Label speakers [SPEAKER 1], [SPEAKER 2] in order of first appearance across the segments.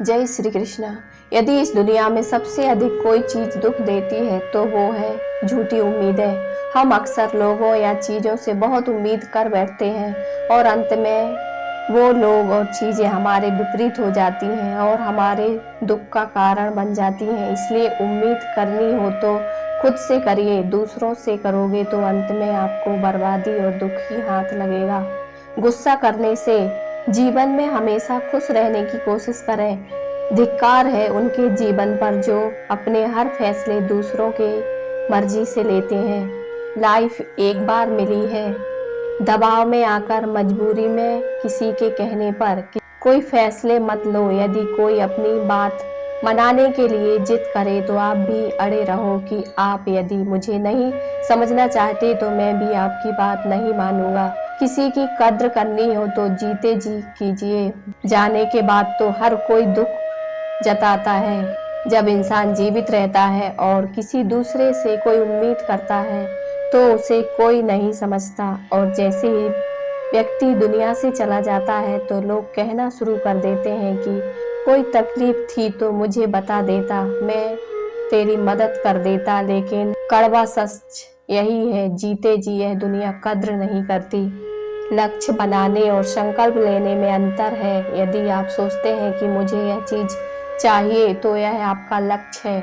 [SPEAKER 1] जय श्री कृष्णा। यदि इस दुनिया में सबसे अधिक कोई चीज दुख देती है तो वो है झूठी उम्मीदें। हम अक्सर लोगों या चीजों से बहुत उम्मीद कर बैठते हैं और अंत में वो लोग और चीजें हमारे विपरीत हो जाती हैं और हमारे दुख का कारण बन जाती हैं। इसलिए उम्मीद करनी हो तो खुद से करिए, दूसरों से करोगे तो अंत में आपको बर्बादी और दुख ही हाथ लगेगा। गुस्सा करने से जीवन में हमेशा खुश रहने की कोशिश करें। धिक्कार है उनके जीवन पर जो अपने हर फैसले दूसरों के मर्जी से लेते हैं। लाइफ एक बार मिली है, दबाव में आकर, मजबूरी में किसी के कहने पर कोई फैसले मत लो। यदि कोई अपनी बात मनाने के लिए जिद करे तो आप भी अड़े रहो कि आप यदि मुझे नहीं समझना चाहते तो मैं भी आपकी बात नहीं मानूंगा। किसी की कद्र करनी हो तो जीते जी कीजिए। जाने के बाद तो हर कोई दुख जताता है। जब इंसान जीवित रहता है और किसी दूसरे से कोई उम्मीद करता है तो उसे कोई नहीं समझता, और जैसे ही व्यक्ति दुनिया से चला जाता है तो लोग कहना शुरू कर देते हैं कि कोई तकलीफ थी तो मुझे बता देता, मैं तेरी मदद कर देता। लेकिन कड़वा सच यही है, जीते जी यह दुनिया कद्र नहीं करती। लक्ष्य बनाने और संकल्प लेने में अंतर है। यदि आप सोचते हैं कि मुझे यह चीज चाहिए तो यह आपका लक्ष्य है,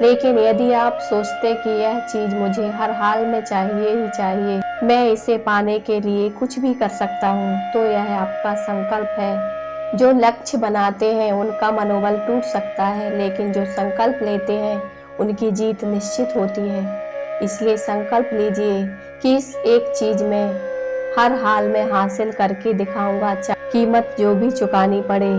[SPEAKER 1] लेकिन यदि आप सोचते कि यह चीज मुझे हर हाल में चाहिए ही चाहिए, मैं इसे पाने के लिए कुछ भी कर सकता हूँ, तो यह आपका संकल्प है। जो लक्ष्य बनाते हैं उनका मनोबल टूट सकता है, लेकिन जो संकल्प लेते हैं उनकी जीत निश्चित होती है। इसलिए संकल्प लीजिए कि इस एक चीज में हर हाल में हासिल करके दिखाऊंगा, कीमत जो भी चुकानी पड़े।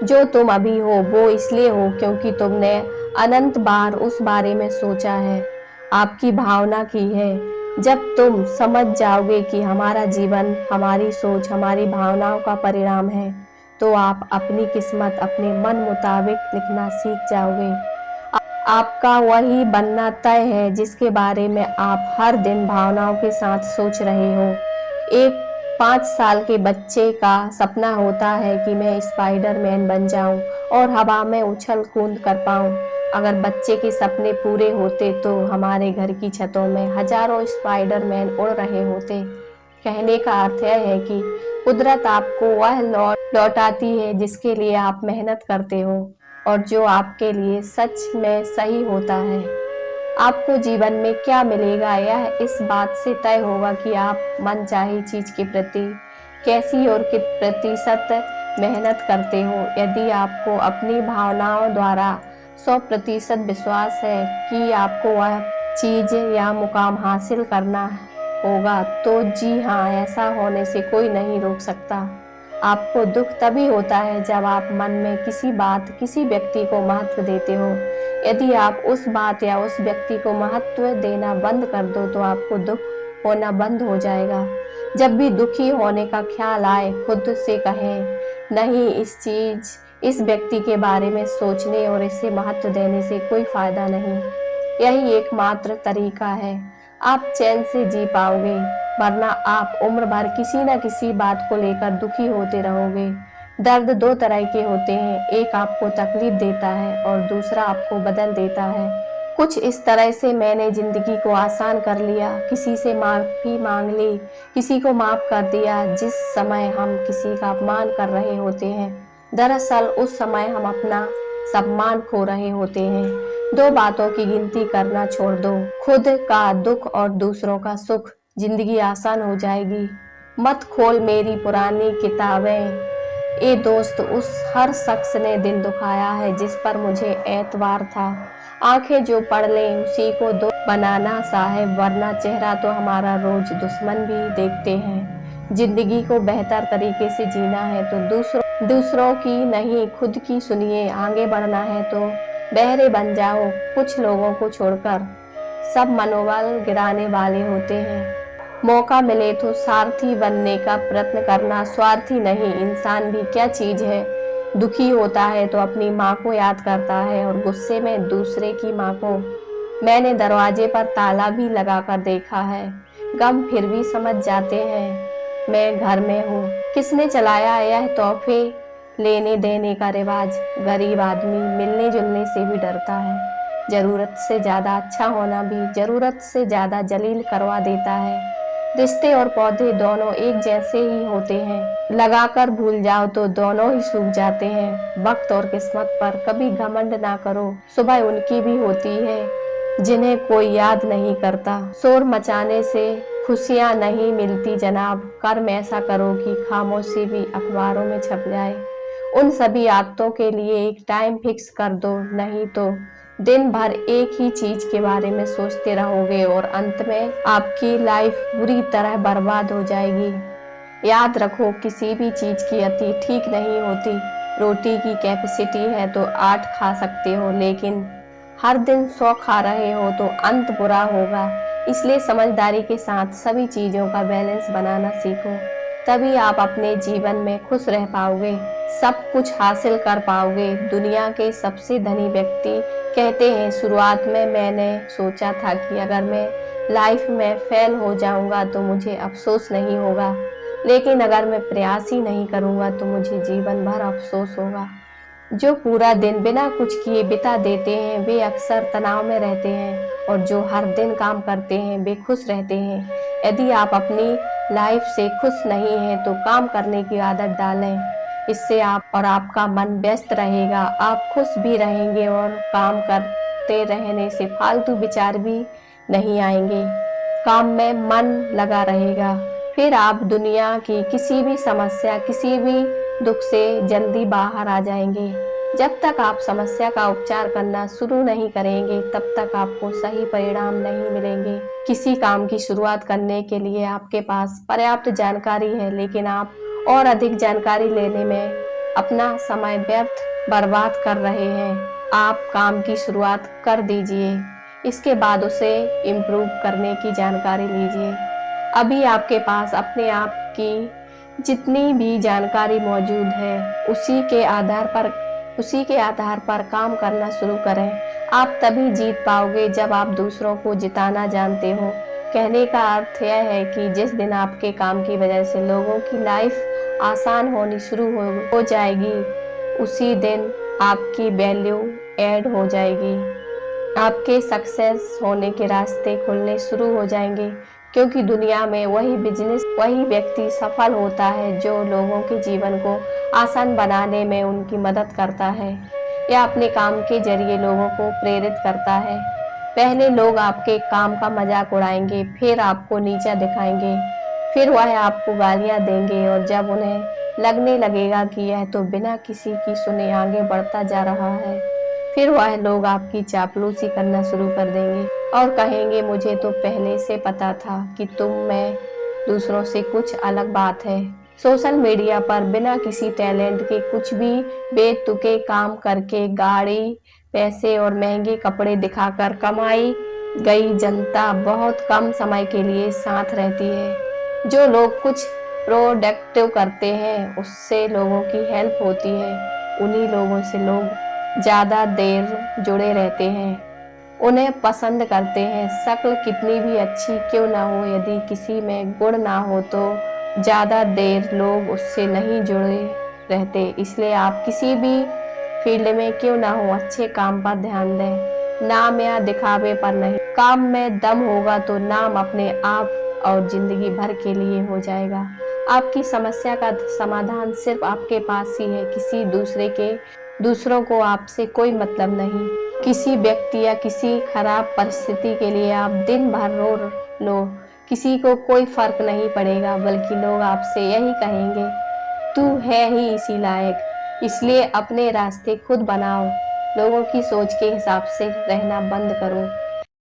[SPEAKER 1] जो तुम अभी हो वो इसलिए हो क्योंकि तुमने अनंत बार उस बारे में सोचा है, आपकी भावना की है। जब तुम समझ जाओगे कि हमारा जीवन हमारी सोच, हमारी भावनाओं का परिणाम है, तो आप अपनी किस्मत अपने मन मुताबिक लिखना सीख जाओगे। आपका वही बनना तय है जिसके बारे में आप हर दिन भावनाओं के साथ सोच रहे हो। एक 5 साल के बच्चे का सपना होता है कि मैं स्पाइडरमैन बन जाऊं और हवा में उछल कूद कर पाऊं। अगर बच्चे के सपने पूरे होते तो हमारे घर की छतों में हजारों स्पाइडरमैन उड़ रहे होते। कहने का अर्थ यह है कि कुदरत आपको वह लौटाती है जिसके लिए आप मेहनत करते हो और जो आपके लिए सच में सही होता है। आपको जीवन में क्या मिलेगा यह इस बात से तय होगा कि आप मनचाही चीज के प्रति कैसी और कित प्रतिशत मेहनत करते हो। यदि आपको अपनी भावनाओं द्वारा 100% विश्वास है कि आपको वह चीज या मुकाम हासिल करना होगा, तो जी हाँ, ऐसा होने से कोई नहीं रोक सकता। आपको दुख तभी होता है जब आप मन में किसी बात, किसी व्यक्ति को महत्व देते हो। यदि आप उस बात या उस व्यक्ति को महत्व देना बंद कर दो तो आपको दुख होना बंद हो जाएगा। जब भी दुखी होने का ख्याल आए, खुद से कहें, नहीं, इस व्यक्ति के बारे में सोचने और इसे महत्व देने से कोई फायदा नहीं। यही एकमात्र तरीका है, आप चैन से जी पाओगे, वरना आप उम्र भर किसी न किसी बात को लेकर दुखी होते रहोगे। दर्द दो तरह के होते हैं, एक आपको तकलीफ देता है और दूसरा आपको बदल देता है। कुछ इस तरह से मैंने जिंदगी को आसान कर लिया, किसी से माफी मांग ली, किसी को माफ कर दिया। जिस समय हम किसी का अपमान कर रहे होते हैं, दरअसल उस समय हम अपना सम्मान खो रहे होते हैं। दो बातों की गिनती करना छोड़ दो, खुद का दुख और दूसरों का सुख, जिंदगी आसान हो जाएगी। मत खोल मेरी पुरानी किताबें, ए दोस्त, उस हर शख्स ने दिल दुखाया है जिस पर मुझे एतबार था। आंखें जो पढ़ लें उसी को दोस्त बनाना साहेब, वरना चेहरा तो हमारा रोज दुश्मन भी देखते हैं। जिंदगी को बेहतर तरीके से जीना है तो दूसरों की नहीं, खुद की सुनिए। आगे बढ़ना है तो बहरे बन जाओ। कुछ लोगों को छोड़कर सब मनोबल गिराने वाले होते हैं। मौका मिले तो सारथी बनने का प्रयत्न करना, स्वार्थी नहीं। इंसान भी क्या चीज है, दुखी होता है तो अपनी माँ को याद करता है और गुस्से में दूसरे की माँ को। मैंने दरवाजे पर ताला भी लगाकर देखा है, गम फिर भी समझ जाते हैं मैं घर में हूँ। किसने चलाया यह तोहफे लेने देने का रिवाज। गरीब आदमी मिलने जुलने से भी डरता है। जरूरत से ज्यादा अच्छा होना भी जरूरत से ज्यादा जलील करवा देता है। रिश्ते और पौधे दोनों एक जैसे ही होते हैं, लगाकर भूल जाओ तो दोनों ही सूख जाते हैं। वक्त और किस्मत पर कभी घमंड ना करो, सुबह उनकी भी होती है जिन्हें कोई याद नहीं करता। शोर मचाने से खुशियां नहीं मिलती जनाब, कर्म ऐसा करो कि खामोशी भी अखबारों में छप जाए। उन सभी आदतों के लिए एक टाइम फिक्स कर दो, नहीं तो दिन भर एक ही चीज के बारे में सोचते रहोगे और अंत में आपकी लाइफ बुरी तरह बर्बाद हो जाएगी। याद रखो, किसी भी चीज की अति ठीक नहीं होती। रोटी की कैपेसिटी है तो 8 खा सकते हो, लेकिन हर दिन 100 खा रहे हो तो अंत बुरा होगा। इसलिए समझदारी के साथ सभी चीजों का बैलेंस बनाना सीखो, तभी आप अपने जीवन में खुश रह पाओगे, सब कुछ हासिल कर पाओगे। दुनिया के सबसे धनी व्यक्ति कहते हैं, शुरुआत में मैंने सोचा था कि अगर मैं लाइफ में फेल हो जाऊंगा तो मुझे अफसोस नहीं होगा, लेकिन अगर मैं प्रयास ही नहीं करूंगा तो मुझे जीवन भर अफसोस होगा। जो पूरा दिन बिना कुछ किए बिता देते हैं वे अक्सर तनाव में रहते हैं, और जो हर दिन काम करते हैं वे खुश रहते हैं। यदि आप अपनी लाइफ से खुश नहीं हैं तो काम करने की आदत डालें। इससे आप और आपका मन व्यस्त रहेगा, आप खुश भी रहेंगे और काम करते रहने से फालतू विचार भी नहीं आएंगे। काम में मन लगा रहेगा, फिर आप दुनिया की किसी भी समस्या, किसी भी दुख से जल्दी बाहर आ जाएंगे। जब तक आप समस्या का उपचार करना शुरू नहीं करेंगे तब तक आपको सही परिणाम नहीं मिलेंगे। किसी काम की शुरुआत करने के लिए आपके पास पर्याप्त जानकारी है, लेकिन आप और अधिक जानकारी लेने में अपना समय व्यर्थ बर्बाद कर रहे हैं। आप काम की शुरुआत कर दीजिए, इसके बाद उसे इम्प्रूव करने की जानकारी लीजिए। अभी आपके पास अपने आप की जितनी भी जानकारी मौजूद है उसी के आधार पर काम करना शुरू करें। आप तभी जीत पाओगे जब आप दूसरों को जिताना जानते हो। कहने का अर्थ यह है कि जिस दिन आपके काम की वजह से लोगों की लाइफ आसान होनी शुरू हो जाएगी, उसी दिन आपकी वैल्यू ऐड हो जाएगी। आपके सक्सेस होने के रास्ते खुलने शुरू हो जाएंगे, क्योंकि दुनिया में वही व्यक्ति सफल होता है जो लोगों के जीवन को आसान बनाने में उनकी मदद करता है या अपने काम के जरिए लोगों को प्रेरित करता है। पहले लोग आपके काम का मजाक उड़ाएंगे, फिर आपको नीचा दिखाएंगे, फिर वह आपको गालियां देंगे, और जब उन्हें लगने लगेगा कि यह तो बिना किसी की सुने आगे बढ़ता जा रहा है, फिर वह लोग आपकी चापलूसी करना शुरू कर देंगे और कहेंगे, मुझे तो पहले से पता था कि तुम में दूसरों से कुछ अलग बात है। सोशल मीडिया पर बिना किसी टैलेंट के कुछ भी बेतुके काम करके गाड़ी, पैसे और महंगे कपड़े दिखाकर कमाई गई जनता बहुत कम समय के लिए साथ रहती है। जो लोग कुछ प्रोडक्टिव करते हैं उससे लोगों की हेल्प होती है, उन्हीं लोगों से लोग ज्यादा देर जुड़े रहते हैं, उन्हें पसंद करते हैं। शक्ल कितनी भी अच्छी क्यों ना हो, यदि किसी में गुण ना हो तो ज्यादा देर लोग उससे नहीं जुड़े रहते। इसलिए आप किसी भी फील्ड में क्यों ना हो अच्छे काम पर ध्यान दें, नाम या दिखावे पर नहीं। काम में दम होगा तो नाम अपने आप और जिंदगी भर के लिए हो जाएगा। आपकी समस्या का समाधान सिर्फ आपके पास ही है, दूसरों को आपसे कोई मतलब नहीं। किसी व्यक्ति या किसी खराब परिस्थिति के लिए आप दिन भर रो लो, किसी को कोई फर्क नहीं पड़ेगा, बल्कि लोग आपसे यही कहेंगे, तू है ही इसी लायक। इसलिए अपने रास्ते खुद बनाओ, लोगों की सोच के हिसाब से रहना बंद करो।